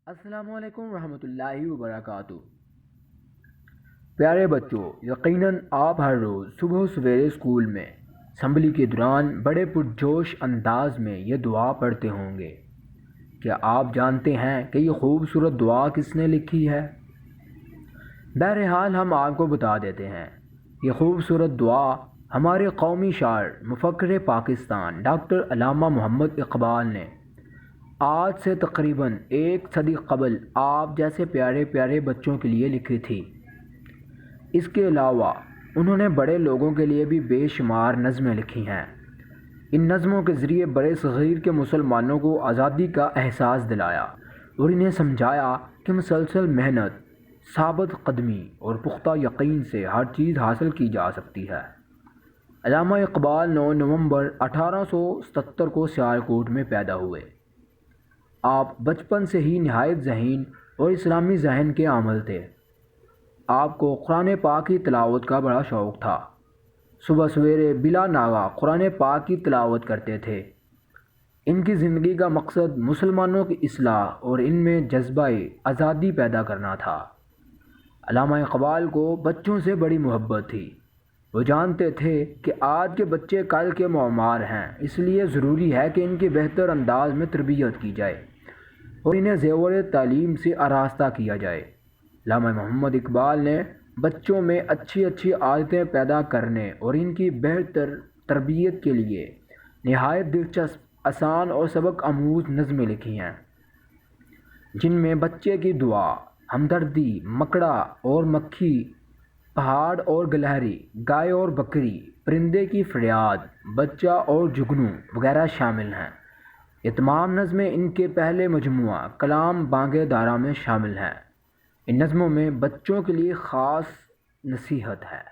السلام علیکم ورحمۃ اللہ وبرکاتہ۔ پیارے بچوں، یقیناً آپ ہر روز صبح سویرے اسکول میں اسمبلی کے دوران بڑے پرجوش انداز میں یہ دعا پڑھتے ہوں گے۔ کیا آپ جانتے ہیں کہ یہ خوبصورت دعا کس نے لکھی ہے؟ بہرحال ہم آپ کو بتا دیتے ہیں۔ یہ خوبصورت دعا ہمارے قومی شاعر مفکر پاکستان ڈاکٹر علامہ محمد اقبال نے آج سے تقریباً 1 صدی قبل آپ جیسے پیارے پیارے بچوں کے لیے لکھی تھی۔ اس کے علاوہ انہوں نے بڑے لوگوں کے لیے بھی بے شمار نظمیں لکھی ہیں۔ ان نظموں کے ذریعے بڑے صغیر کے مسلمانوں کو آزادی کا احساس دلایا اور انہیں سمجھایا کہ مسلسل محنت، ثابت قدمی اور پختہ یقین سے ہر چیز حاصل کی جا سکتی ہے۔ علامہ اقبال 9 نومبر 1877 کو سیالکوٹ میں پیدا ہوئے۔ آپ بچپن سے ہی نہایت ذہین اور اسلامی ذہن کے حامل تھے۔ آپ کو قرآن پاک کی تلاوت کا بڑا شوق تھا۔ صبح سویرے بلا ناغہ قرآن پاک کی تلاوت کرتے تھے۔ ان کی زندگی کا مقصد مسلمانوں کی اصلاح اور ان میں جذبہ آزادی پیدا کرنا تھا۔ علامہ اقبال کو بچوں سے بڑی محبت تھی۔ وہ جانتے تھے کہ آج کے بچے کل کے معمار ہیں، اس لیے ضروری ہے کہ ان کی بہتر انداز میں تربیت کی جائے اور انہیں زیور تعلیم سے آراستہ کیا جائے۔ علامہ محمد اقبال نے بچوں میں اچھی اچھی عادتیں پیدا کرنے اور ان کی بہتر تربیت کے لیے نہایت دلچسپ، آسان اور سبق آموز نظمیں لکھی ہیں، جن میں بچے کی دعا، ہمدردی، مکڑا اور مکھی، پہاڑ اور گلہری، گائے اور بکری، پرندے کی فریاد، بچہ اور جگنو وغیرہ شامل ہیں۔ یہ تمام نظمیں ان کے پہلے مجموعہ کلام بانگ دارا میں شامل ہیں۔ ان نظموں میں بچوں کے لیے خاص نصیحت ہے۔